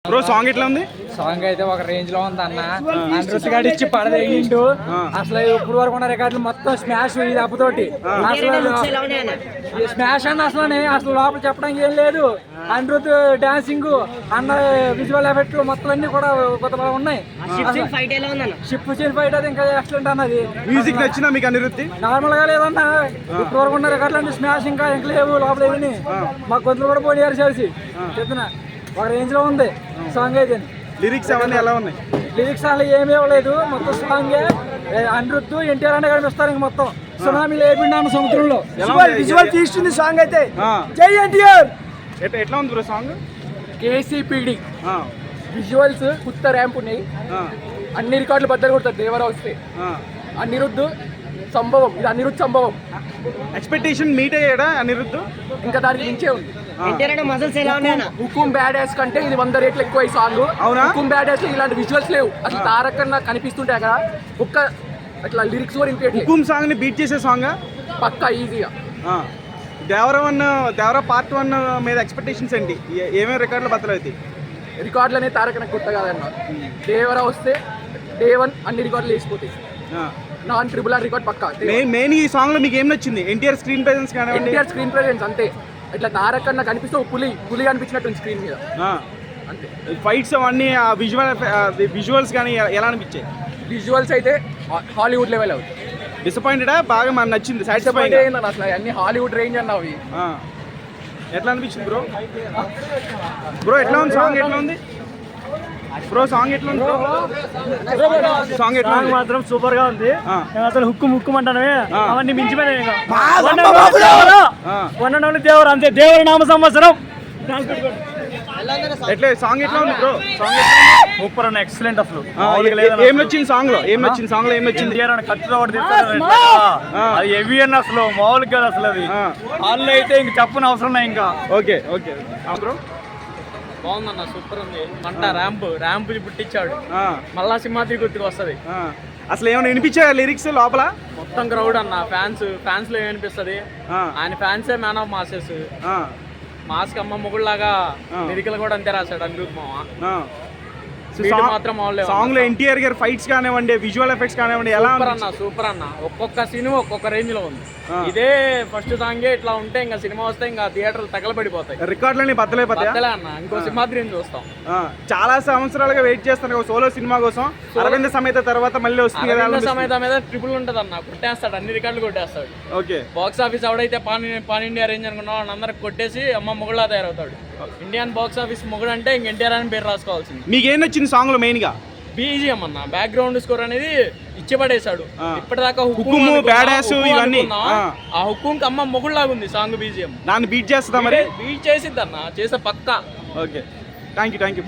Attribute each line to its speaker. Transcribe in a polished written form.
Speaker 1: Bro song ఎట్లా ఉంది?
Speaker 2: Song అయితే ఒక రేంజ్ లో ఉంది అన్న. అండ్రూస్ గాడి ఇచ్చి పడదేగిండు. అసలు ఇప్పుడు వరకు ఉన్న రికార్డులు మొత్తం స్మాష్ ఈ దెబ్బతోటి. స్మాష్ అన్న అసలు లోపల చెప్పడానికి ఏం లేదు. అనిరుద్ డాన్సింగ్ అన్న విజువల్ ఎఫెక్ట్ మొత్తం అన్ని కూడా కొత్త ఉన్నాయి. షిప్ సీన్ ఫైట్ అది ఇంకా ఎక్సలెంట్ అన్నది.
Speaker 1: మ్యూజిక్ నచ్చిందా మీకు అనిరుద్ధి?
Speaker 2: నార్మల్ గా లేదన్న. ఇప్పుడు వరకు ఉన్న రికార్డులు అంటే స్మాష్ ఇంకా లేవు లోపల ఏమని మా గొంతులు కూడా పోనీ చేసి చెప్తున్నా ఒక రేంజ్ లో ఉంది సాంగ్ అయితే.
Speaker 1: లిరిక్స్ అవన్నీ ఎలా ఉన్నాయి?
Speaker 2: లిరిక్స్ అసలు ఏమీ ఇవ్వలేదు. మొత్తం సాంగ్ అనిరుద్ధ్ ఎన్టీఆర్ అంటే కనిపిస్తారు. ఇంక మొత్తం సునామీ లేపిండి సముద్రంలో విజువల్ తీస్తుంది సాంగ్ అయితే. జై ఎన్టీఆర్.
Speaker 1: ఎట్లా ఉంది బ్రో సాంగ్?
Speaker 2: కేసీపీడి విజువల్స్ కొత్త ర్యాంప్ ఉన్నాయి. అన్ని రికార్డులు బద్దలు కొడతారు దేవరా వస్తే. అనిరుద్ధ్ సంభవం, ఇది అనిరుద్ధ్ సంభవం.
Speaker 1: ఎక్స్పెక్టేషన్ మీట్ అయ్యాడా అనిరుద్ధ్?
Speaker 2: ఇంకా దానికి మించే ఉంది. హుకుమ్ బ్యాడ్ యాస్ కంటే ఇది 100 రెట్లు ఎక్కువ ఈ సాంగ్. హుకుమ్ బ్యాడ్ యాస్ ఇలాంటి విజువల్స్ లేవు అసలు. తారక్ అన్న కనిపిస్తుంటే అక్కడ ఒక్క అట్లా లిరిక్స్ కూడా ఇంకేట్లేదు.
Speaker 1: హుకుమ్ సాంగ్ ని బీట్ చేసే సాంగ్
Speaker 2: పక్కా ఈజీగా.
Speaker 1: దేవరా పార్ట్ 1 మీద ఎక్స్పెక్టేషన్స్ ఏంటి? ఏమేమి రికార్డులు బద్దలవుతాయి?
Speaker 2: రికార్డులు అనేది తారక్ అన్న కొత్త కాదన్న. దేవరా వస్తే డే 1 అన్ని రికార్డులు వేసిపోతాయి. నాన్ ట్రిపుల్ ఆర్ రికార్డ్ పక్కా.
Speaker 1: మెయిన్ ఈ సాంగ్ లో మీకు ఏం నచ్చింది? ఎన్టీఆర్ స్క్రీన్ ప్రెజెన్స్ కానీ
Speaker 2: ఎన్టీఆర్ స్క్రీన్ ప్రెజెన్స్ అంతే. ఇట్లా తారక్ అన్న కనిపిస్తూ పులి కనిపించినట్టు స్క్రీన్ మీద అంతే.
Speaker 1: ఫైట్స్ అవన్నీ విజువల్స్ కానీ ఎలా అనిపించాయి?
Speaker 2: విజువల్స్ అయితే హాలీవుడ్ లెవెల్ అవుతుంది.
Speaker 1: డిసప్పాయింటెడా? బాగా మనకు నచ్చింది, సాటిస్ఫైడ్
Speaker 2: అయింది అసలు. అన్ని హాలీవుడ్ రేంజ్ అన్నవి.
Speaker 1: ఎట్లా అనిపించింది బ్రో? ఎట్లా ఉంది సాంగ్? ఎట్లా ఉంది బ్రో సాంగ్? ఎట్లా ఉంది సాంగ్? ఎట్లా
Speaker 3: మాత్రం సూపర్ గా ఉంది. అసలు హుక్కు అంటానే అవన్నీ మించిపోయినాయి. దేవరు అంతే. దేవుడి నామ సంవత్సరం.
Speaker 1: ఎట్లా సాంగ్? ఎట్లా ఉంది బ్రో సాంగ్?
Speaker 3: సూపర్ అన్న, ఎక్సలెంట్. అసలు
Speaker 1: ఏం నచ్చింది సాంగ్ లో? ఏం నచ్చింది సాంగ్ లో? ఏం నచ్చింది?
Speaker 3: ఖర్చు అది హెవీ అన్న, అసలు మామూలుగా కాదు అసలు. అది వాళ్ళు అయితే ఇంక చెప్పని అవసరం లేదు ఇంకా.
Speaker 1: ఓకే ఓకే బ్రో
Speaker 2: బాగుందన్న, సూపర్ ఉంది. మంట ర్యాంప్ పుట్టించాడు. మళ్ళా సింహాద్రి గుర్తుకు వస్తుంది.
Speaker 1: అసలు ఏమైనా వినిపించాయా లిరిక్స్ లోపల?
Speaker 2: మొత్తం క్రౌడ్ అన్న. ఫ్యాన్స్ లో ఏమనిపిస్తుంది? ఆయన ఫ్యాన్సే మ్యాన్ ఆఫ్ మాసెస్. మాస్క్ అమ్మ మొగుళ్ళలాగా లిరికలు కూడా అంతే రాశాడు అనిరుద్ మామ.
Speaker 1: సాంగ్ లో ఎన్టీఆర్ గారి ఫైట్స్ కానివ్వండి, విజువల్ ఎఫెక్ట్స్ కానివ్వండి, ఎలా
Speaker 2: సూపర్ అన్న. ఒక్కొక్క సినిమా ఒక్కొక్క రేంజ్ లో ఉంది. ఇదే ఫస్ట్ సాంగే ఇట్లా ఉంటే ఇంకా సినిమా వస్తే ఇంకా థియేటర్లు తగలబడిపోతాయి.
Speaker 1: రికార్డులని బద్దలైపోతాయి
Speaker 2: అన్న. ఇంకో సింహాద్రిని చూస్తాం.
Speaker 1: చాలా సంవత్సరాలుగా వెయిట్ చేస్తాను సోలో సినిమా కోసం. అరవింద సమేత తర్వాత మళ్ళీ వస్తుంది.
Speaker 2: అరవింద సమేత మీద ట్రిపుల్ ఉంటది అన్న. కొట్టేస్తాడు, అన్ని రికార్డులు కొట్టేస్తాడు.
Speaker 1: ఓకే.
Speaker 2: బాక్స్ ఆఫీస్ ఎవడైతే పాన్ ఇండియా రేంజ్ అనుకున్నా అందరికి కొట్టేసి అమ్మ మొగుళ్ళ తయారవుతాడు. ఇండియన్ బాక్స్ ఆఫీస్ మొగుడు అంటే ఇంక ఎన్టీఆర్ అని పేరు రాసుకోవాల్సింది.
Speaker 1: మీకు ఏం నచ్చింది సాంగ్ లో మెయిన్ గా?
Speaker 2: బీజిఎం అన్న. బ్యాక్గ్రౌండ్ స్కోర్ అనేది ఇచ్చిపడేశాడు. ఇప్పటిదాకా
Speaker 1: హుకుమ్ బ్యాడ్ యాస్ ఇవన్నీ.
Speaker 2: ఆ హుకుమ్ అమ్మ మొగుళ్ళలాగా ఉంది సాంగ్ బీజిఎం.
Speaker 1: దాన్ని బీట్ చేస్తుందా? మరి
Speaker 2: బీట్ చేసిద్ది అన్న, చేసే పక్కా.
Speaker 1: Okay, thank you.